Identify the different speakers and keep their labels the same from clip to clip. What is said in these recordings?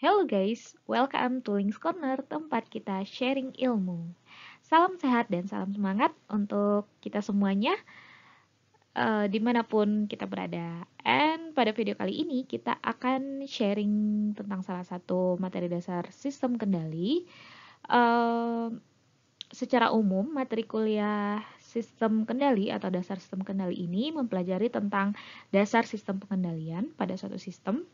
Speaker 1: Hello guys, welcome to Links Corner, tempat kita sharing ilmu. Salam sehat dan salam semangat untuk kita semuanya, dimanapun kita berada. And pada video kali ini kita akan sharing tentang salah satu materi dasar sistem kendali. Secara umum, materi kuliah sistem kendali atau dasar sistem kendali ini mempelajari tentang dasar sistem pengendalian pada suatu sistem.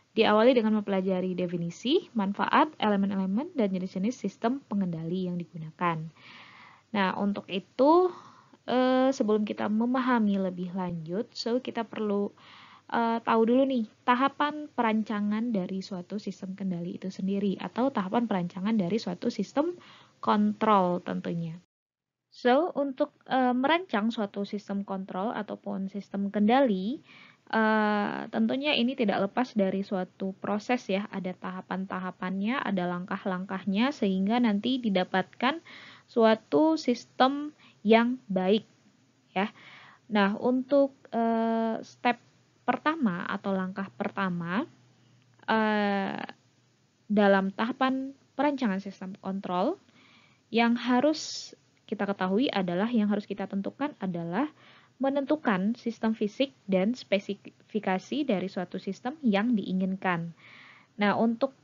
Speaker 1: Diawali dengan mempelajari definisi, manfaat, elemen-elemen, dan jenis-jenis sistem pengendali yang digunakan. Nah, untuk itu, sebelum kita memahami lebih lanjut, kita perlu tahu dulu nih, tahapan perancangan dari suatu sistem kendali itu sendiri, atau tahapan perancangan dari suatu sistem kontrol tentunya. Untuk merancang suatu sistem kontrol ataupun sistem kendali, tentunya ini tidak lepas dari suatu proses ya, ada tahapan-tahapannya, ada langkah-langkahnya, sehingga nanti didapatkan suatu sistem yang baik ya. Nah, untuk step pertama atau langkah pertama dalam tahapan perancangan sistem kontrol yang harus kita ketahui adalah, yang harus kita tentukan adalah menentukan sistem fisik dan spesifikasi dari suatu sistem yang diinginkan. Nah, untuk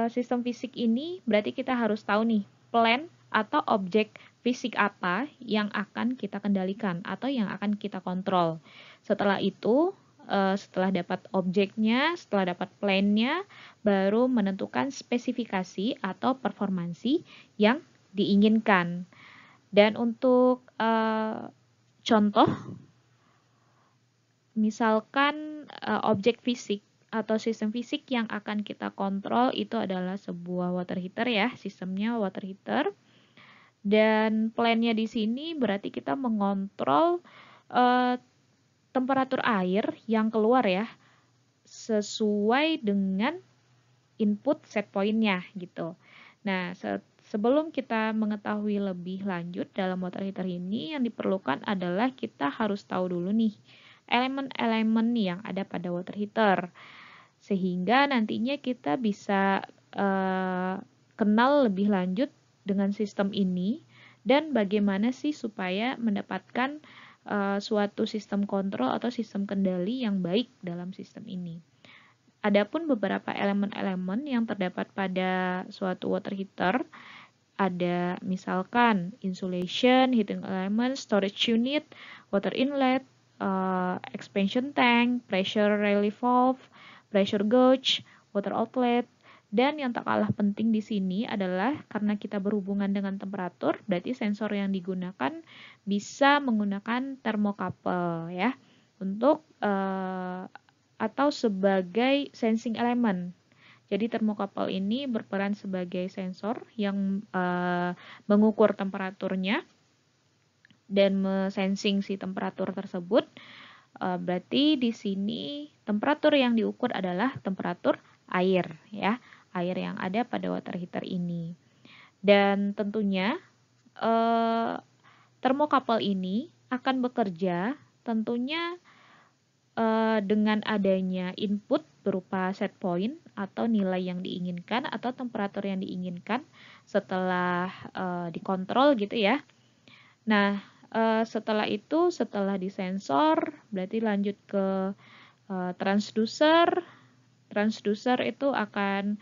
Speaker 1: sistem fisik ini berarti kita harus tahu nih, plan atau objek fisik apa yang akan kita kendalikan atau yang akan kita kontrol. Setelah itu, setelah dapat objeknya, setelah dapat plannya, baru menentukan spesifikasi atau performansi yang diinginkan. Dan untuk contoh, misalkan objek fisik atau sistem fisik yang akan kita kontrol itu adalah sebuah water heater ya, sistemnya water heater. Dan plannya di sini berarti kita mengontrol temperatur air yang keluar ya, sesuai dengan input set point-nya gitu. Nah, sebelum kita mengetahui lebih lanjut dalam water heater ini, yang diperlukan adalah kita harus tahu dulu nih elemen-elemen yang ada pada water heater, sehingga nantinya kita bisa kenal lebih lanjut dengan sistem ini dan bagaimana sih supaya mendapatkan suatu sistem kontrol atau sistem kendali yang baik dalam sistem ini. Adapun beberapa elemen-elemen yang terdapat pada suatu water heater, ada misalkan insulation, heating element, storage unit, water inlet, expansion tank, pressure relief valve, pressure gauge, water outlet, dan yang tak kalah penting di sini adalah karena kita berhubungan dengan temperatur, berarti sensor yang digunakan bisa menggunakan thermocouple ya, untuk atau sebagai sensing element. Jadi thermocouple ini berperan sebagai sensor yang mengukur temperaturnya dan sensing si temperatur tersebut. Berarti di sini temperatur yang diukur adalah temperatur air ya, air yang ada pada water heater ini. Dan tentunya thermocouple ini akan bekerja tentunya dengan adanya input berupa set point atau nilai yang diinginkan atau temperatur yang diinginkan setelah dikontrol gitu ya. Nah, setelah itu, setelah disensor, berarti lanjut ke transducer. Transducer itu akan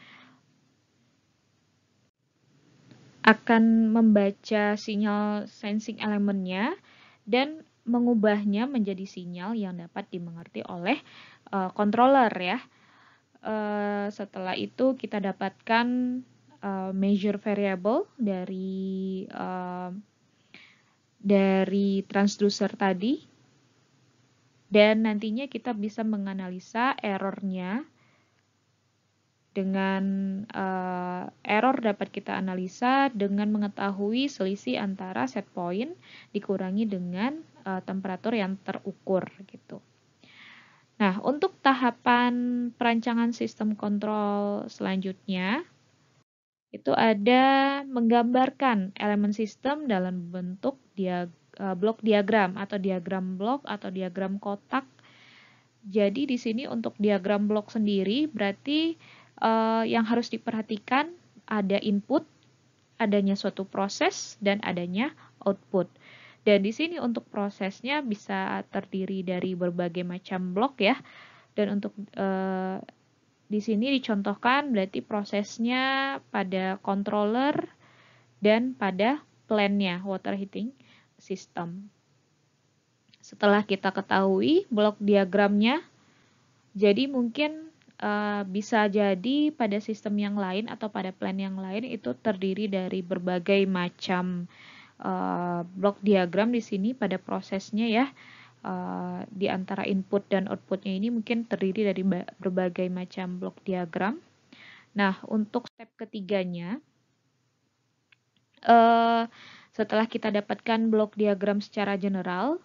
Speaker 1: membaca sinyal sensing elemennya dan mengubahnya menjadi sinyal yang dapat dimengerti oleh controller ya. Setelah itu kita dapatkan measure variable dari transducer tadi, dan nantinya kita bisa menganalisa errornya. Dengan error dapat kita analisa dengan mengetahui selisih antara set point dikurangi dengan temperatur yang terukur gitu. Nah, untuk tahapan perancangan sistem kontrol selanjutnya itu ada menggambarkan elemen sistem dalam bentuk blok diagram atau diagram blok atau diagram kotak. Jadi di sini untuk diagram blok sendiri berarti yang harus diperhatikan ada input, adanya suatu proses, dan adanya output. Dan di sini untuk prosesnya bisa terdiri dari berbagai macam blok ya. Dan untuk di sini dicontohkan berarti prosesnya pada controller dan pada plan-nya water heating system. Setelah kita ketahui blok diagramnya, jadi mungkin bisa jadi pada sistem yang lain atau pada plan yang lain itu terdiri dari berbagai macam blok diagram di sini pada prosesnya ya. Di antara input dan outputnya ini mungkin terdiri dari berbagai macam blok diagram. Nah, untuk step ketiganya, setelah kita dapatkan blok diagram secara general,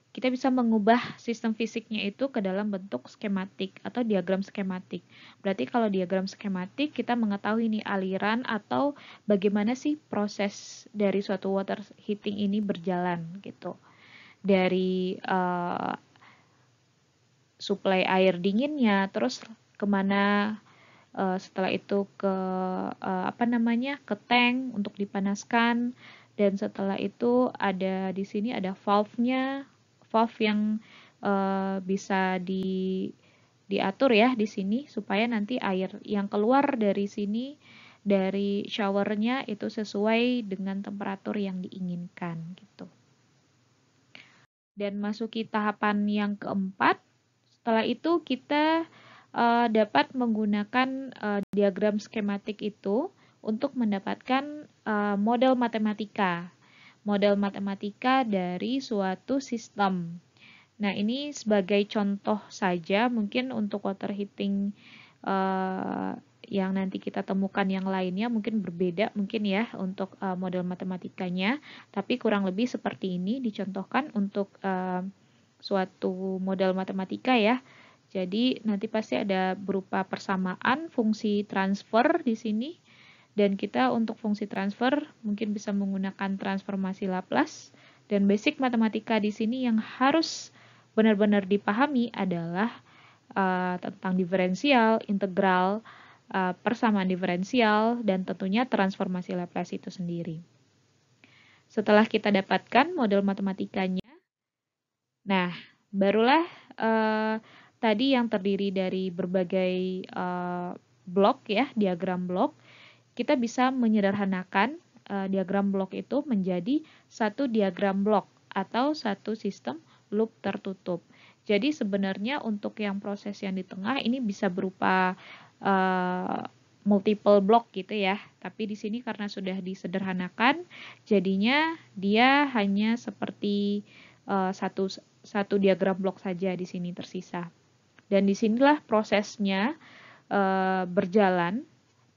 Speaker 1: kita bisa mengubah sistem fisiknya itu ke dalam bentuk skematik atau diagram skematik. Berarti kalau diagram skematik, kita mengetahui nih aliran atau bagaimana sih proses dari suatu water heating ini berjalan gitu. Dari suplai air dinginnya, terus kemana setelah itu ke ke tank untuk dipanaskan, dan setelah itu ada di sini ada valve-nya, valve yang bisa diatur ya di sini supaya nanti air yang keluar dari sini dari showernya itu sesuai dengan temperatur yang diinginkan gitu. Dan masuki tahapan yang keempat. Setelah itu kita dapat menggunakan diagram skematik itu untuk mendapatkan model matematika. Model matematika dari suatu sistem. Nah, ini sebagai contoh saja mungkin untuk water heating yang nanti kita temukan yang lainnya mungkin berbeda mungkin ya untuk model matematikanya, tapi kurang lebih seperti ini dicontohkan untuk suatu model matematika ya. Jadi nanti pasti ada berupa persamaan fungsi transfer di sini, dan kita untuk fungsi transfer mungkin bisa menggunakan transformasi Laplace, dan basic matematika di sini yang harus benar-benar dipahami adalah tentang diferensial, integral, persamaan diferensial, dan tentunya transformasi Laplace itu sendiri. Setelah kita dapatkan model matematikanya, nah barulah tadi yang terdiri dari berbagai blok ya, diagram blok, kita bisa menyederhanakan diagram blok itu menjadi satu diagram blok atau satu sistem loop tertutup. Jadi sebenarnya untuk yang proses yang di tengah ini bisa berupa multiple block gitu ya. Tapi di sini karena sudah disederhanakan, jadinya dia hanya seperti satu diagram blok saja di sini tersisa. Dan disinilah prosesnya berjalan,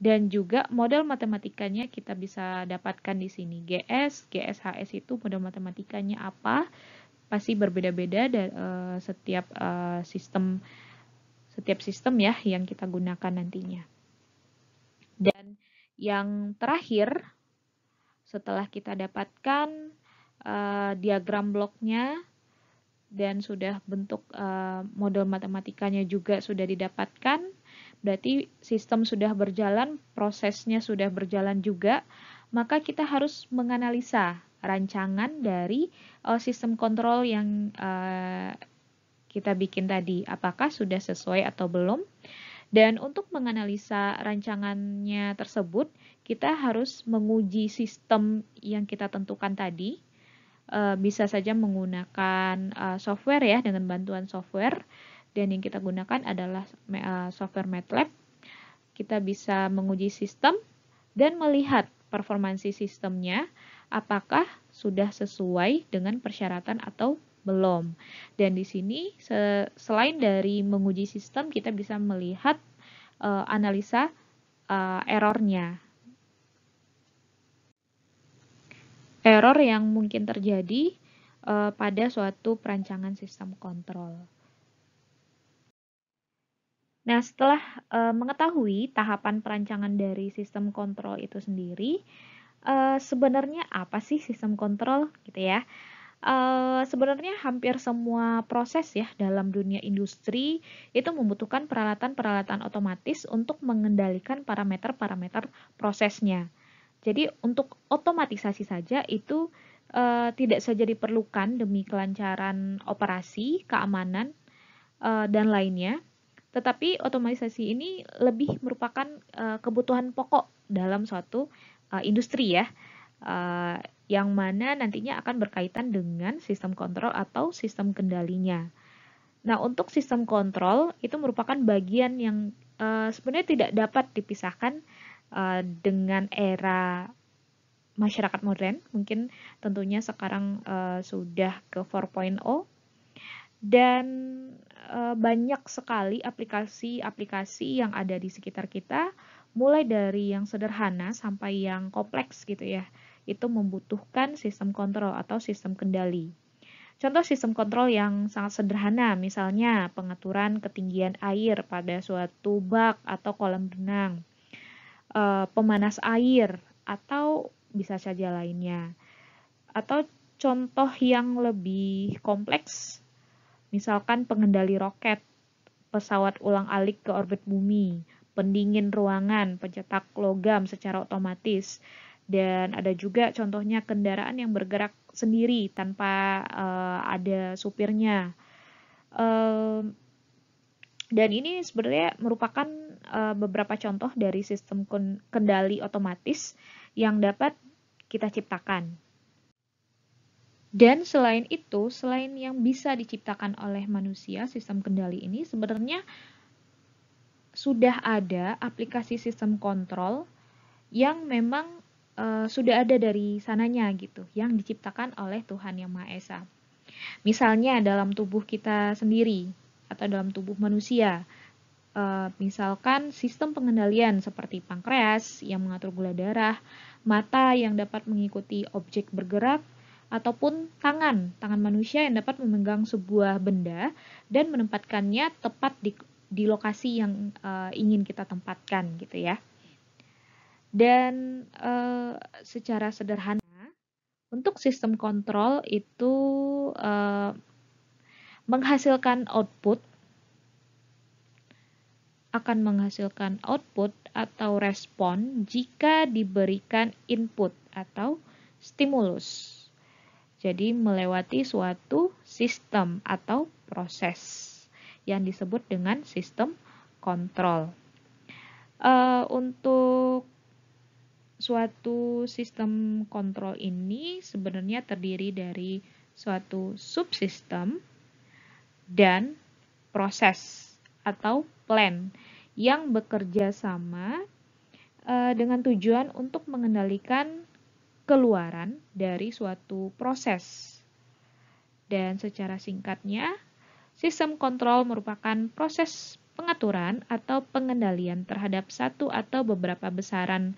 Speaker 1: dan juga model matematikanya kita bisa dapatkan di sini. GS, GSHS itu model matematikanya apa? Pasti berbeda-beda setiap sistem ya yang kita gunakan nantinya. Dan yang terakhir, setelah kita dapatkan diagram bloknya dan sudah bentuk model matematikanya juga sudah didapatkan, berarti sistem sudah berjalan, prosesnya sudah berjalan juga, maka kita harus menganalisa rancangan dari sistem kontrol yang kita bikin tadi, apakah sudah sesuai atau belum. Dan untuk menganalisa rancangannya tersebut, kita harus menguji sistem yang kita tentukan tadi. Bisa saja menggunakan software ya, dengan bantuan software. Dan yang kita gunakan adalah software MATLAB. Kita bisa menguji sistem dan melihat performansi sistemnya, apakah sudah sesuai dengan persyaratan atau belum. Dan di sini selain dari menguji sistem, kita bisa melihat analisa errornya. Error yang mungkin terjadi pada suatu perancangan sistem kontrol. Nah, setelah mengetahui tahapan perancangan dari sistem kontrol itu sendiri, sebenarnya apa sih sistem kontrol gitu ya? Sebenarnya hampir semua proses ya dalam dunia industri itu membutuhkan peralatan-peralatan otomatis untuk mengendalikan parameter-parameter prosesnya. Jadi untuk otomatisasi saja itu tidak saja diperlukan demi kelancaran operasi, keamanan, dan lainnya, tetapi otomatisasi ini lebih merupakan kebutuhan pokok dalam suatu industri ya, uh, yang mana nantinya akan berkaitan dengan sistem kontrol atau sistem kendalinya. Nah, untuk sistem kontrol itu merupakan bagian yang sebenarnya tidak dapat dipisahkan dengan era masyarakat modern. Mungkin tentunya sekarang sudah ke 4.0 dan banyak sekali aplikasi-aplikasi yang ada di sekitar kita, mulai dari yang sederhana sampai yang kompleks gitu ya. Itu membutuhkan sistem kontrol atau sistem kendali. Contoh sistem kontrol yang sangat sederhana, misalnya pengaturan ketinggian air pada suatu bak atau kolam renang, pemanas air, atau bisa saja lainnya. Atau contoh yang lebih kompleks, misalkan pengendali roket, pesawat ulang-alik ke orbit bumi, pendingin ruangan, pencetak logam secara otomatis, dan ada juga contohnya kendaraan yang bergerak sendiri tanpa ada supirnya. Dan ini sebenarnya merupakan beberapa contoh dari sistem kendali otomatis yang dapat kita ciptakan. Dan selain itu, selain yang bisa diciptakan oleh manusia, sistem kendali ini sebenarnya sudah ada aplikasi sistem kontrol yang memang sudah ada dari sananya gitu, yang diciptakan oleh Tuhan Yang Maha Esa. Misalnya dalam tubuh kita sendiri atau dalam tubuh manusia, misalkan sistem pengendalian seperti pankreas yang mengatur gula darah, mata yang dapat mengikuti objek bergerak, ataupun tangan manusia yang dapat memegang sebuah benda dan menempatkannya tepat di lokasi yang ingin kita tempatkan gitu ya. Dan secara sederhana untuk sistem kontrol itu menghasilkan output atau respon jika diberikan input atau stimulus. Jadi melewati suatu sistem atau proses yang disebut dengan sistem kontrol. Untuk suatu sistem kontrol ini sebenarnya terdiri dari suatu subsistem dan proses atau plan yang bekerja sama dengan tujuan untuk mengendalikan keluaran dari suatu proses. Dan secara singkatnya, sistem kontrol merupakan proses pengaturan atau pengendalian terhadap satu atau beberapa besaran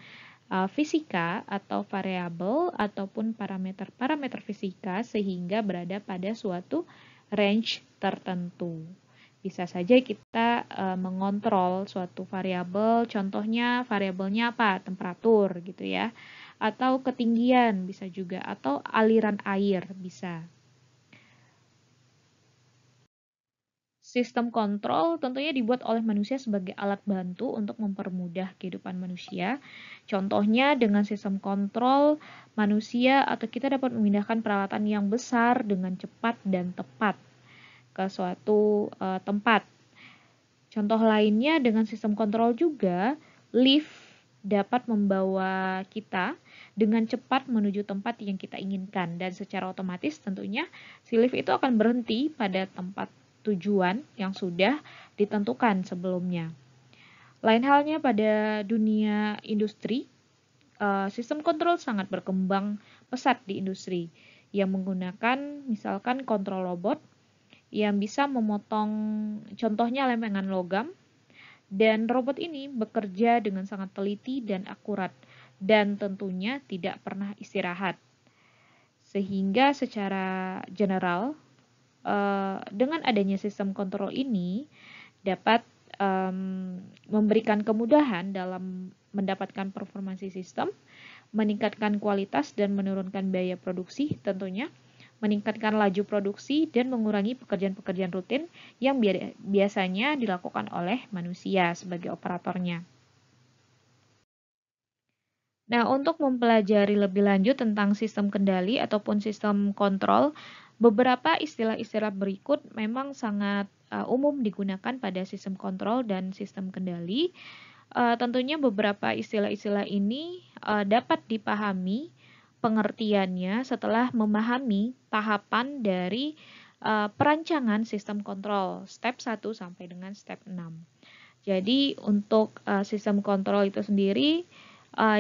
Speaker 1: fisika atau variabel ataupun parameter-parameter fisika sehingga berada pada suatu range tertentu. Bisa saja kita mengontrol suatu variabel, contohnya variabelnya apa? Temperatur gitu ya. Atau ketinggian bisa juga, atau aliran air bisa. Sistem kontrol tentunya dibuat oleh manusia sebagai alat bantu untuk mempermudah kehidupan manusia. Contohnya dengan sistem kontrol, manusia atau kita dapat memindahkan peralatan yang besar dengan cepat dan tepat ke suatu tempat. Contoh lainnya dengan sistem kontrol juga, lift dapat membawa kita dengan cepat menuju tempat yang kita inginkan dan secara otomatis tentunya si lift itu akan berhenti pada tempat tujuan yang sudah ditentukan sebelumnya. Lain halnya pada dunia industri, sistem kontrol sangat berkembang pesat di industri yang menggunakan misalkan kontrol robot yang bisa memotong contohnya lempengan logam, dan robot ini bekerja dengan sangat teliti dan akurat dan tentunya tidak pernah istirahat. Sehingga secara general dengan adanya sistem kontrol ini dapat memberikan kemudahan dalam mendapatkan performansi sistem, meningkatkan kualitas dan menurunkan biaya produksi tentunya, meningkatkan laju produksi, dan mengurangi pekerjaan-pekerjaan rutin yang biasanya dilakukan oleh manusia sebagai operatornya. Nah, untuk mempelajari lebih lanjut tentang sistem kendali ataupun sistem kontrol, beberapa istilah-istilah berikut memang sangat umum digunakan pada sistem kontrol dan sistem kendali. Tentunya beberapa istilah-istilah ini dapat dipahami pengertiannya setelah memahami tahapan dari perancangan sistem kontrol, step 1 sampai dengan step 6. Jadi untuk sistem kontrol itu sendiri,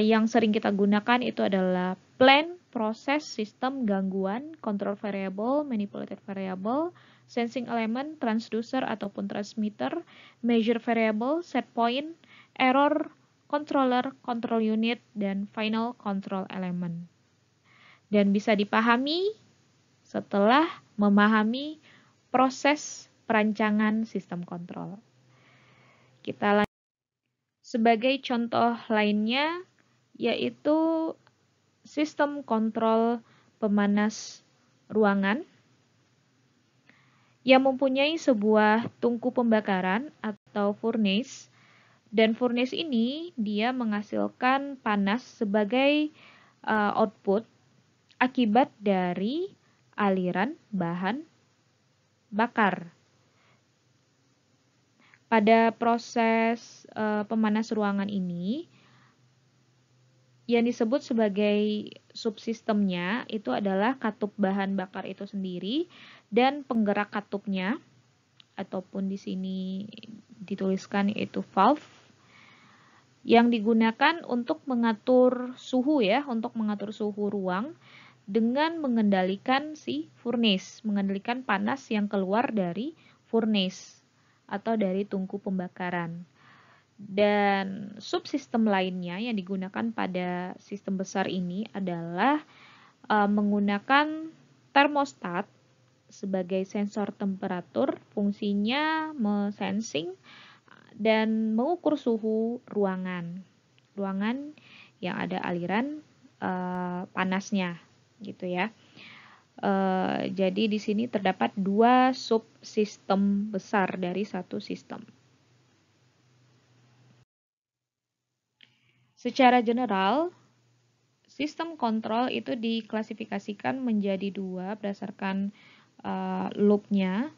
Speaker 1: yang sering kita gunakan itu adalah plan, proses, sistem, gangguan, control variable, manipulated variable, sensing element, transducer ataupun transmitter, measure variable, set point, error, controller, control unit, dan final control element. Dan bisa dipahami setelah memahami proses perancangan sistem kontrol. Kita lanjut. Sebagai contoh lainnya, yaitu sistem kontrol pemanas ruangan yang mempunyai sebuah tungku pembakaran atau furnace, dan furnace ini dia menghasilkan panas sebagai output akibat dari aliran bahan bakar. Pada proses pemanas ruangan ini, yang disebut sebagai subsistemnya itu adalah katup bahan bakar itu sendiri dan penggerak katupnya, ataupun di sini dituliskan yaitu valve, yang digunakan untuk mengatur suhu ya, untuk mengatur suhu ruang dengan mengendalikan si furnace, mengendalikan panas yang keluar dari furnace atau dari tungku pembakaran. Dan subsistem lainnya yang digunakan pada sistem besar ini adalah menggunakan termostat sebagai sensor temperatur, fungsinya sensing dan mengukur suhu ruangan yang ada aliran panasnya gitu ya. Jadi di sini terdapat dua subsistem besar dari satu sistem. Secara general, sistem kontrol itu diklasifikasikan menjadi dua berdasarkan loop-nya.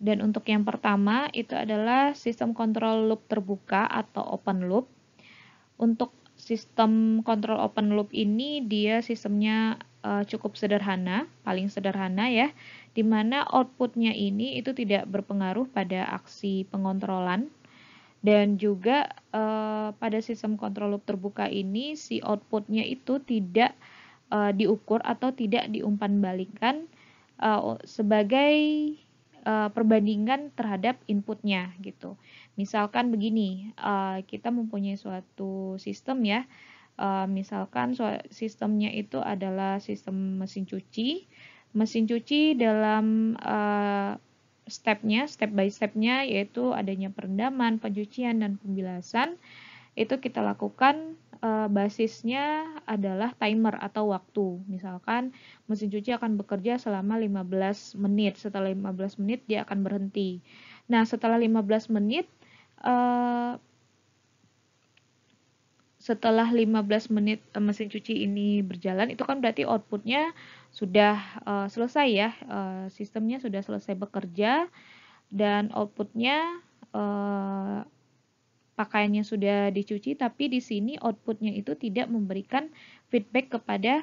Speaker 1: Dan untuk yang pertama itu adalah sistem kontrol loop terbuka atau open loop. Untuk sistem kontrol open loop ini dia sistemnya cukup sederhana, paling sederhana ya, di mana outputnya ini itu tidak berpengaruh pada aksi pengontrolan. Dan juga pada sistem kontrol loop terbuka ini si outputnya itu tidak diukur atau tidak diumpan-balikan sebagai perbandingan terhadap inputnya gitu. Misalkan begini, kita mempunyai suatu sistem ya, misalkan sistemnya itu adalah sistem mesin cuci. Mesin cuci dalam step by stepnya yaitu adanya perendaman, pencucian, dan pembilasan. Itu kita lakukan basisnya adalah timer atau waktu. Misalkan mesin cuci akan bekerja selama 15 menit. Setelah 15 menit dia akan berhenti. Nah, setelah 15 menit mesin cuci ini berjalan, itu kan berarti outputnya sudah selesai ya, sistemnya sudah selesai bekerja dan outputnya pakaiannya sudah dicuci, tapi di sini outputnya itu tidak memberikan feedback kepada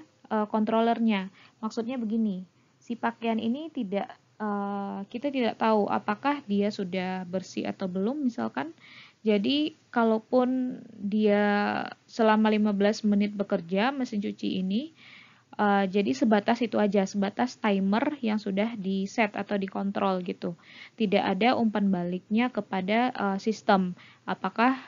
Speaker 1: controllernya. Maksudnya begini, si pakaian ini kita tidak tahu apakah dia sudah bersih atau belum misalkan. Jadi kalaupun dia selama 15 menit bekerja mesin cuci ini, jadi sebatas itu aja, sebatas timer yang sudah di set atau dikontrol gitu. Tidak ada umpan baliknya kepada sistem apakah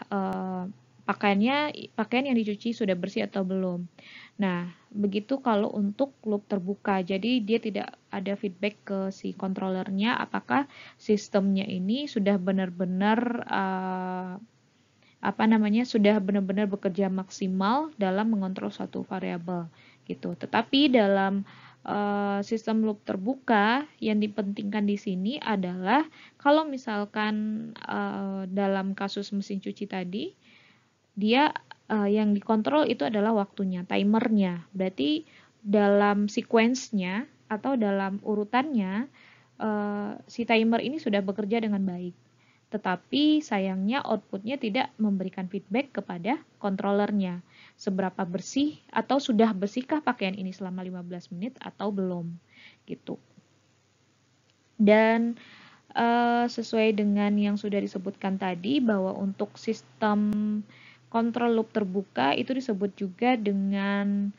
Speaker 1: pakaian yang dicuci sudah bersih atau belum. Nah, begitu kalau untuk loop terbuka. Jadi dia tidak ada feedback ke si controllernya apakah sistemnya ini sudah benar-benar sudah benar-benar bekerja maksimal dalam mengontrol suatu variabel gitu. Tetapi dalam sistem loop terbuka yang dipentingkan di sini adalah kalau misalkan dalam kasus mesin cuci tadi, dia yang dikontrol itu adalah waktunya, timernya. Berarti dalam sequence-nya atau dalam urutannya, si timer ini sudah bekerja dengan baik. Tetapi sayangnya outputnya tidak memberikan feedback kepada controllernya. Seberapa bersih atau sudah bersihkah pakaian ini selama 15 menit atau belum. Gitu. Dan sesuai dengan yang sudah disebutkan tadi bahwa untuk sistem kontrol loop terbuka itu disebut juga dengan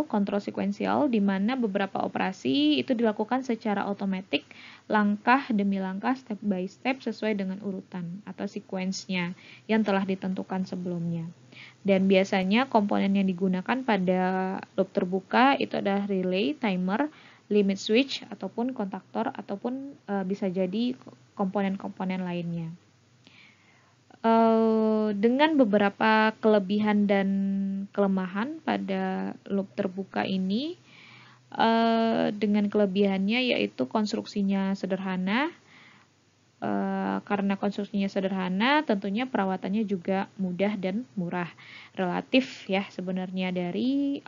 Speaker 1: kontrol sekuensial, di mana beberapa operasi itu dilakukan secara otomatis, langkah demi langkah, step by step, sesuai dengan urutan atau sequence-nya yang telah ditentukan sebelumnya. Dan biasanya komponen yang digunakan pada loop terbuka itu adalah relay, timer, limit switch, ataupun kontaktor, ataupun bisa jadi komponen-komponen lainnya. Dengan beberapa kelebihan dan kelemahan pada loop terbuka ini, dengan kelebihannya yaitu konstruksinya sederhana. Karena konstruksinya sederhana, tentunya perawatannya juga mudah dan murah, relatif ya sebenarnya dari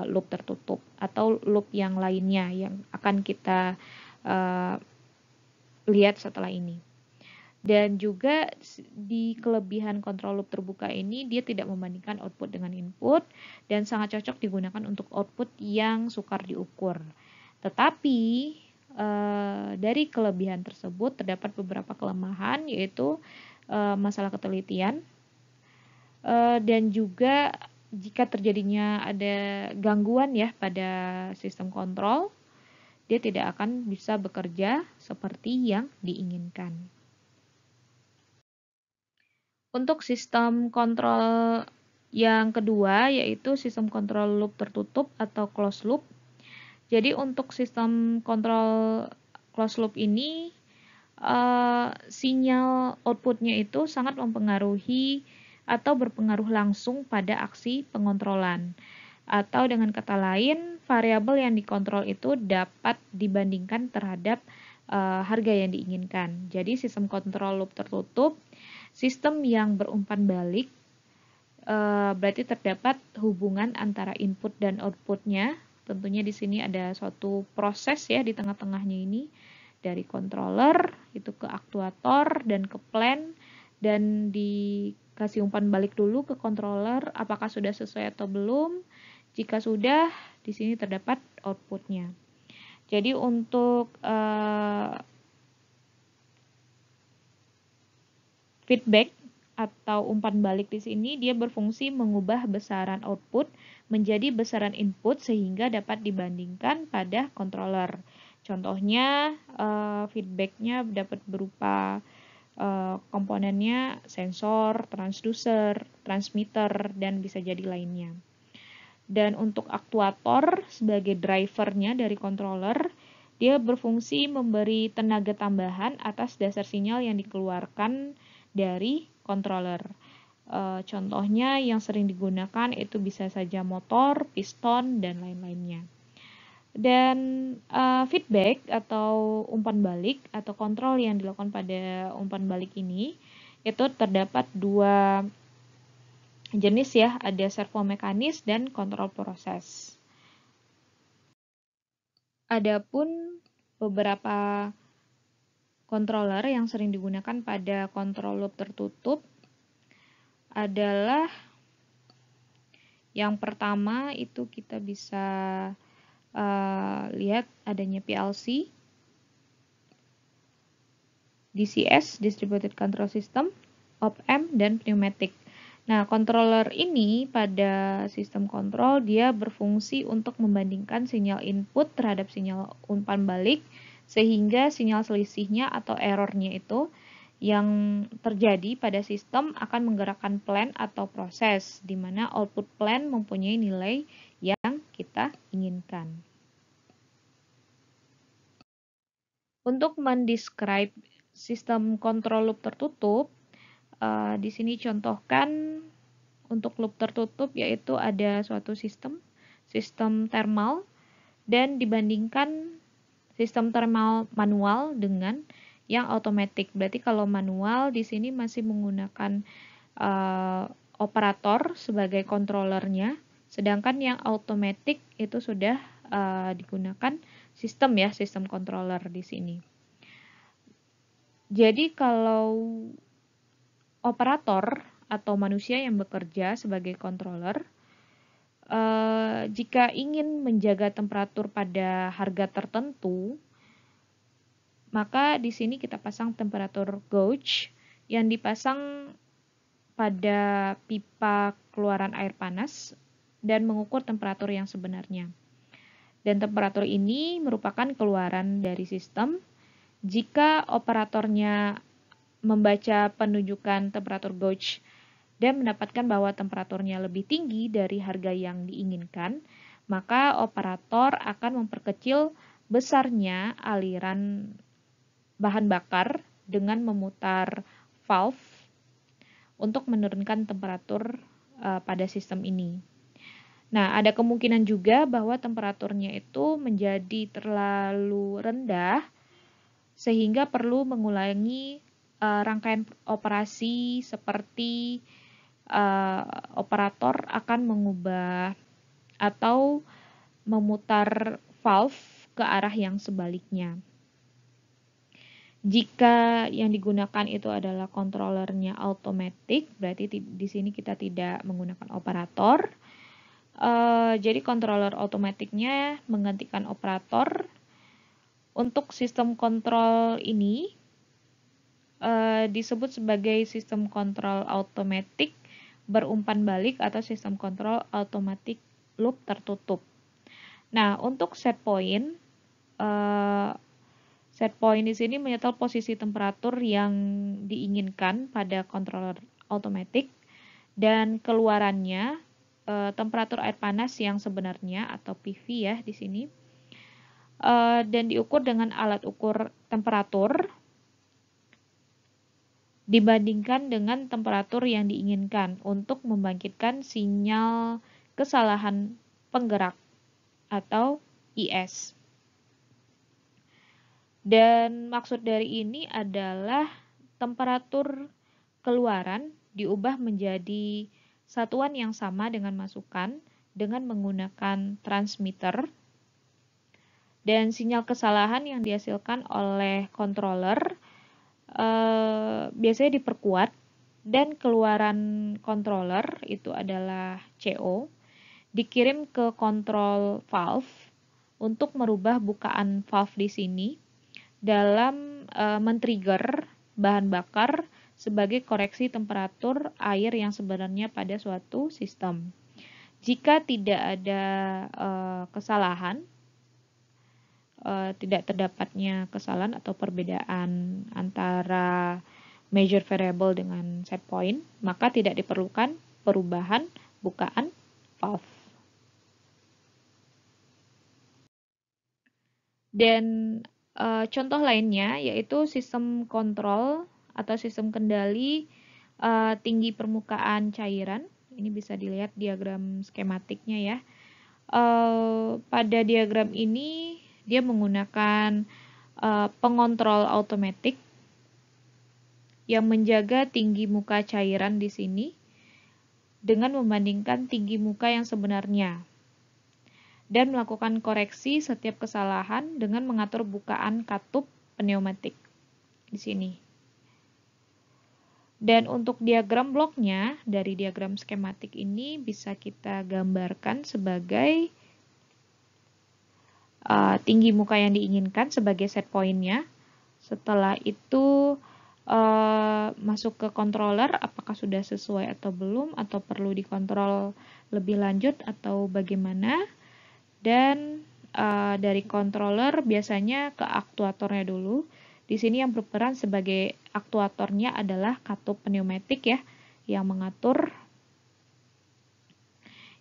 Speaker 1: loop tertutup atau loop yang lainnya yang akan kita lihat setelah ini. Dan juga di kelebihan kontrol loop terbuka ini, dia tidak membandingkan output dengan input dan sangat cocok digunakan untuk output yang sukar diukur. Tetapi dari kelebihan tersebut terdapat beberapa kelemahan, yaitu masalah ketelitian dan juga jika terjadinya ada gangguan ya pada sistem kontrol, dia tidak akan bisa bekerja seperti yang diinginkan. Untuk sistem kontrol yang kedua, yaitu sistem kontrol loop tertutup atau closed loop. Jadi untuk sistem kontrol closed loop ini, sinyal outputnya itu sangat mempengaruhi atau berpengaruh langsung pada aksi pengontrolan. Atau dengan kata lain, variabel yang dikontrol itu dapat dibandingkan terhadap harga yang diinginkan. Jadi sistem kontrol loop tertutup, sistem yang berumpan balik, berarti terdapat hubungan antara input dan outputnya. Tentunya di sini ada suatu proses ya di tengah-tengahnya ini, dari controller itu ke aktuator dan ke plan, dan dikasih umpan balik dulu ke controller apakah sudah sesuai atau belum. Jika sudah, di sini terdapat outputnya. Jadi untuk feedback atau umpan balik di sini dia berfungsi mengubah besaran output menjadi besaran input sehingga dapat dibandingkan pada controller. Contohnya feedbacknya dapat berupa komponennya sensor, transducer, transmitter, dan bisa jadi lainnya. Dan untuk aktuator sebagai drivernya dari controller, dia berfungsi memberi tenaga tambahan atas dasar sinyal yang dikeluarkan dari controller. Contohnya yang sering digunakan itu bisa saja motor, piston, dan lain-lainnya. Dan feedback atau umpan balik atau kontrol yang dilakukan pada umpan balik ini itu terdapat dua jenis ya, ada servomekanis dan kontrol proses. Adapun beberapa controller yang sering digunakan pada kontrol loop tertutup adalah yang pertama itu kita bisa lihat adanya PLC, DCS, Distributed Control System, op-amp, dan pneumatic. Nah, controller ini pada sistem kontrol dia berfungsi untuk membandingkan sinyal input terhadap sinyal umpan balik sehingga sinyal selisihnya atau errornya itu yang terjadi pada sistem akan menggerakkan plan atau proses di mana output plan mempunyai nilai yang kita inginkan. Untuk mendescribe sistem kontrol loop tertutup, di sini contohkan untuk loop tertutup yaitu ada suatu sistem thermal, dan dibandingkan sistem thermal manual dengan yang automatic. Berarti kalau manual di sini masih menggunakan operator sebagai controllernya, sedangkan yang automatic itu sudah digunakan sistem ya, sistem controller di sini. Jadi kalau operator atau manusia yang bekerja sebagai controller, jika ingin menjaga temperatur pada harga tertentu, maka di sini kita pasang temperatur gauge yang dipasang pada pipa keluaran air panas dan mengukur temperatur yang sebenarnya. Dan temperatur ini merupakan keluaran dari sistem. Jika operatornya membaca penunjukan temperatur gauge dan mendapatkan bahwa temperaturnya lebih tinggi dari harga yang diinginkan, maka operator akan memperkecil besarnya aliran bahan bakar dengan memutar valve untuk menurunkan temperatur pada sistem ini. Nah, ada kemungkinan juga bahwa temperaturnya itu menjadi terlalu rendah sehingga perlu mengulangi rangkaian operasi seperti operator akan mengubah atau memutar valve ke arah yang sebaliknya. Jika yang digunakan itu adalah controllernya automatic, berarti di sini kita tidak menggunakan operator. Jadi controller otomatiknya menggantikan operator. Untuk sistem kontrol ini disebut sebagai sistem kontrol automatic berumpan balik atau sistem kontrol automatic loop tertutup. Nah, untuk set point di sini menyetel posisi temperatur yang diinginkan pada controller automatic dan keluarannya temperatur air panas yang sebenarnya atau PV ya di sini, dan diukur dengan alat ukur temperatur dibandingkan dengan temperatur yang diinginkan untuk membangkitkan sinyal kesalahan penggerak atau IS. Dan maksud dari ini adalah temperatur keluaran diubah menjadi satuan yang sama dengan masukan dengan menggunakan transmitter, dan sinyal kesalahan yang dihasilkan oleh controller biasanya diperkuat, dan keluaran controller itu adalah CO dikirim ke control valve untuk merubah bukaan valve di sini dalam men-trigger bahan bakar sebagai koreksi temperatur air yang sebenarnya pada suatu sistem. Jika tidak ada kesalahan, tidak terdapatnya kesalahan atau perbedaan antara measure variable dengan set point, maka tidak diperlukan perubahan bukaan valve. Dan contoh lainnya yaitu sistem kontrol atau sistem kendali tinggi permukaan cairan. Ini bisa dilihat diagram skematiknya ya. Pada diagram ini dia menggunakan pengontrol otomatis yang menjaga tinggi muka cairan di sini dengan membandingkan tinggi muka yang sebenarnya, dan melakukan koreksi setiap kesalahan dengan mengatur bukaan katup pneumatik di sini. Dan untuk diagram bloknya dari diagram skematik ini bisa kita gambarkan sebagai tinggi muka yang diinginkan sebagai set point-nya. Setelah itu masuk ke controller apakah sudah sesuai atau belum, atau perlu dikontrol lebih lanjut atau bagaimana. Dan dari controller biasanya ke aktuatornya dulu. Di sini yang berperan sebagai aktuatornya adalah katup pneumatik ya, yang mengatur,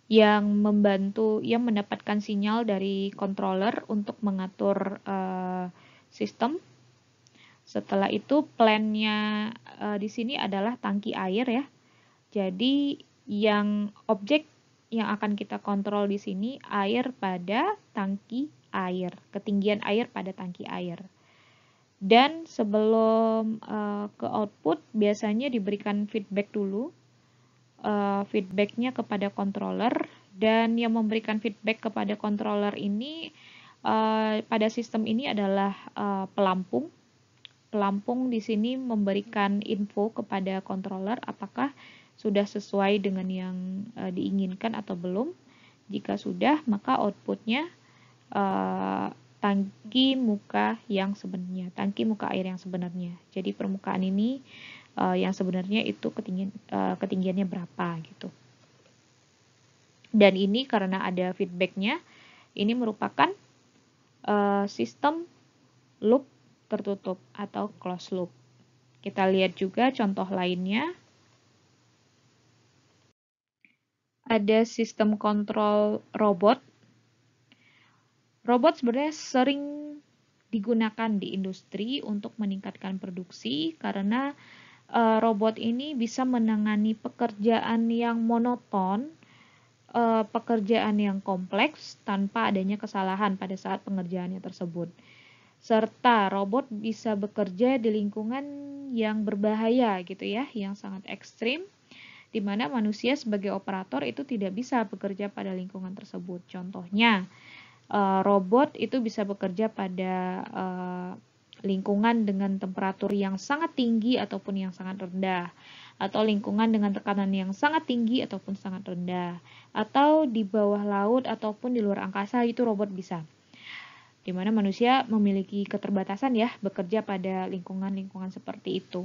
Speaker 1: yang membantu, yang mendapatkan sinyal dari controller untuk mengatur sistem. Setelah itu plan-nya di sini adalah tangki air ya. Jadi Yang objek yang akan kita kontrol di sini air pada tangki air, ketinggian air pada tangki air. Dan sebelum ke output biasanya diberikan feedback dulu, feedbacknya kepada controller, dan yang memberikan feedback kepada controller ini pada sistem ini adalah pelampung. Pelampung di sini memberikan info kepada controller apakah sudah sesuai dengan yang diinginkan atau belum. Jika sudah, maka outputnya tangki muka yang sebenarnya, tangki muka air yang sebenarnya. Jadi permukaan ini yang sebenarnya itu ketinggiannya berapa gitu. Dan ini karena ada feedbacknya, ini merupakan sistem loop tertutup atau closed loop. Kita lihat juga contoh lainnya. Ada sistem kontrol robot. Robot sebenarnya sering digunakan di industri untuk meningkatkan produksi karena robot ini bisa menangani pekerjaan yang monoton, pekerjaan yang kompleks tanpa adanya kesalahan pada saat pengerjaannya tersebut. Serta robot bisa bekerja di lingkungan yang berbahaya gitu ya, yang sangat ekstrim, di mana manusia sebagai operator itu tidak bisa bekerja pada lingkungan tersebut. Contohnya, robot itu bisa bekerja pada lingkungan dengan temperatur yang sangat tinggi ataupun yang sangat rendah, atau lingkungan dengan tekanan yang sangat tinggi ataupun sangat rendah, atau di bawah laut ataupun di luar angkasa itu robot bisa. Di mana manusia memiliki keterbatasan ya bekerja pada lingkungan-lingkungan seperti itu.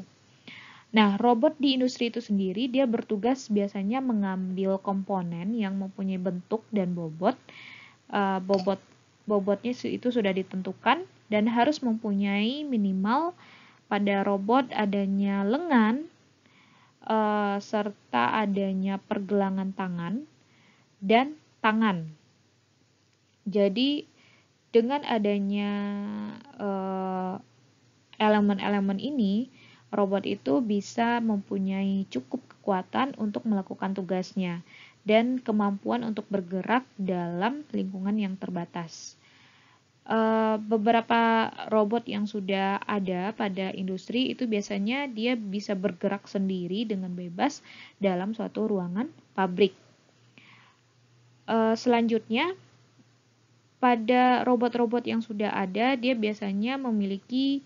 Speaker 1: Nah, robot di industri itu sendiri dia bertugas biasanya mengambil komponen yang mempunyai bentuk dan bobot. Bobotnya itu sudah ditentukan dan harus mempunyai minimal pada robot adanya lengan serta adanya pergelangan tangan dan tangan. Jadi dengan adanya elemen-elemen ini, robot itu bisa mempunyai cukup kekuatan untuk melakukan tugasnya dan kemampuan untuk bergerak dalam lingkungan yang terbatas. Beberapa robot yang sudah ada pada industri itu biasanya dia bisa bergerak sendiri dengan bebas dalam suatu ruangan pabrik. Selanjutnya, pada robot-robot yang sudah ada, dia biasanya memiliki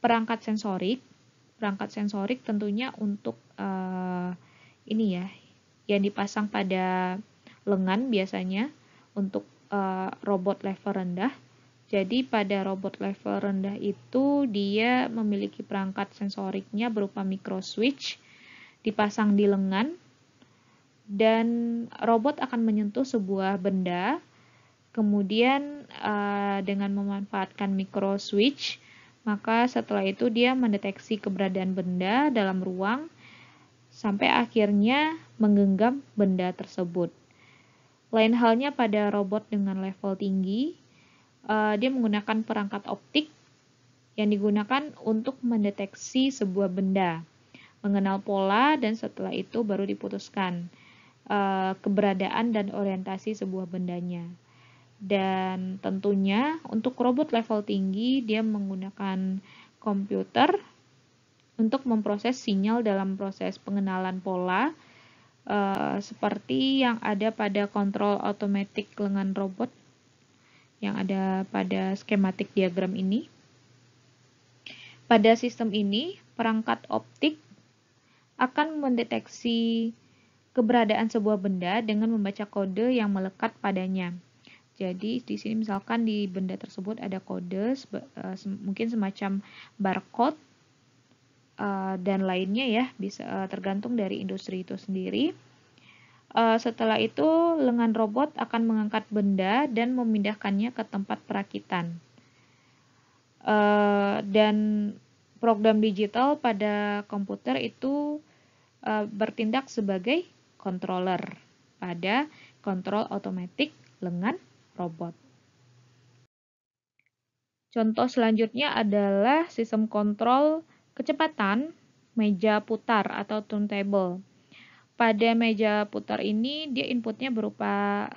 Speaker 1: perangkat sensorik. Perangkat sensorik tentunya untuk ini ya, yang dipasang pada lengan biasanya untuk robot level rendah. Jadi pada robot level rendah itu dia memiliki perangkat sensoriknya berupa micro switch dipasang di lengan dan robot akan menyentuh sebuah benda. Kemudian dengan memanfaatkan micro switch, maka setelah itu dia mendeteksi keberadaan benda dalam ruang sampai akhirnya menggenggam benda tersebut. Lain halnya pada robot dengan level tinggi, dia menggunakan perangkat optik yang digunakan untuk mendeteksi sebuah benda, mengenal pola dan setelah itu baru diputuskan keberadaan dan orientasi sebuah bendanya. Dan tentunya untuk robot level tinggi dia menggunakan komputer untuk memproses sinyal dalam proses pengenalan pola seperti yang ada pada kontrol otomatis lengan robot yang ada pada skematik diagram ini. Pada sistem ini perangkat optik akan mendeteksi keberadaan sebuah benda dengan membaca kode yang melekat padanya. Jadi di sini misalkan di benda tersebut ada kode mungkin semacam barcode dan lainnya ya, bisa tergantung dari industri itu sendiri. Setelah itu lengan robot akan mengangkat benda dan memindahkannya ke tempat perakitan. Dan program digital pada komputer itu bertindak sebagai controller pada kontrol otomatis lengan robot. Contoh selanjutnya adalah sistem kontrol kecepatan meja putar atau turntable. pada meja putar ini dia inputnya berupa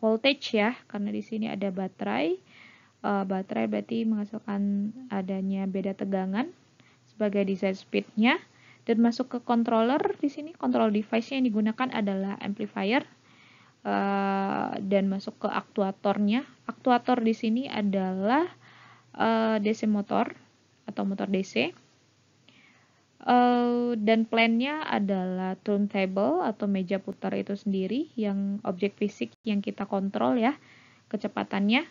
Speaker 1: voltage ya, karena di sini ada baterai. Baterai berarti menghasilkan adanya beda tegangan sebagai design speed-nya, dan masuk ke controller. Di sini control device-nya yang digunakan adalah amplifier, dan masuk ke aktuatornya. Aktuator di sini adalah DC motor atau motor DC. Dan plan-nya adalah turntable atau meja putar itu sendiri, yang objek fisik yang kita kontrol ya, kecepatannya,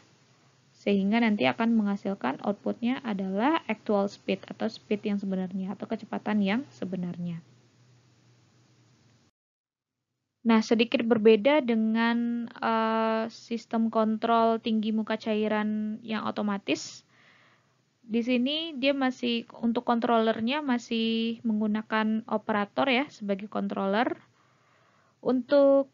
Speaker 1: sehingga nanti akan menghasilkan outputnya adalah actual speed atau speed yang sebenarnya atau kecepatan yang sebenarnya. Nah, sedikit berbeda dengan sistem kontrol tinggi muka cairan yang otomatis. Di sini dia masih, untuk controllernya masih menggunakan operator ya sebagai controller. Untuk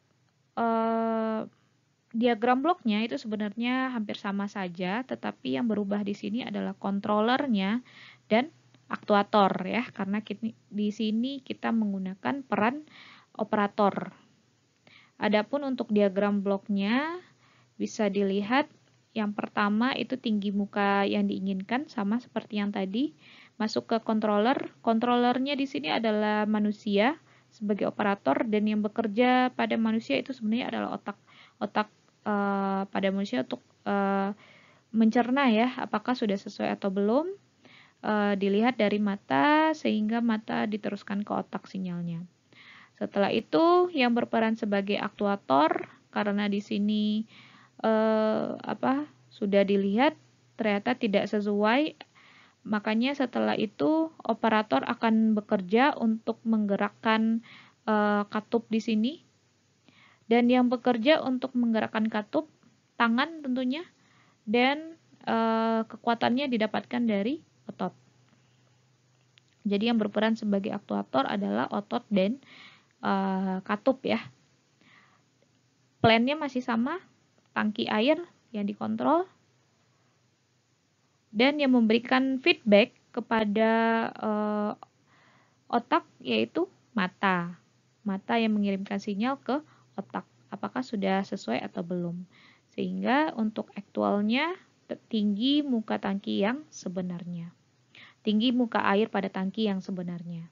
Speaker 1: diagram bloknya itu sebenarnya hampir sama saja, tetapi yang berubah di sini adalah controllernya dan aktuator ya, karena di sini kita menggunakan peran operator. Adapun untuk diagram bloknya bisa dilihat, yang pertama itu tinggi muka yang diinginkan sama seperti yang tadi, masuk ke controller. Controllernya di sini adalah manusia sebagai operator, dan yang bekerja pada manusia itu sebenarnya adalah otak pada manusia untuk mencerna ya apakah sudah sesuai atau belum. Dilihat dari mata sehingga mata diteruskan ke otak sinyalnya. Setelah itu yang berperan sebagai aktuator, karena di sini sudah dilihat ternyata tidak sesuai, makanya setelah itu operator akan bekerja untuk menggerakkan katup di sini, dan yang bekerja untuk menggerakkan katup tangan tentunya, dan kekuatannya didapatkan dari otot. Jadi yang berperan sebagai aktuator adalah otot dan katup ya. Plan-nya masih sama, tangki air yang dikontrol, dan yang memberikan feedback kepada otak yaitu mata. Mata yang mengirimkan sinyal ke otak, apakah sudah sesuai atau belum. Sehingga untuk aktualnya tinggi muka tangki yang sebenarnya. Tinggi muka air pada tangki yang sebenarnya.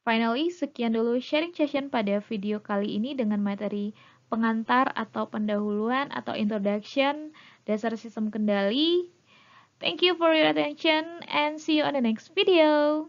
Speaker 1: Finally, sekian dulu sharing session pada video kali ini dengan materi pengantar atau pendahuluan atau introduction dasar sistem kendali. Thank you for your attention and see you on the next video.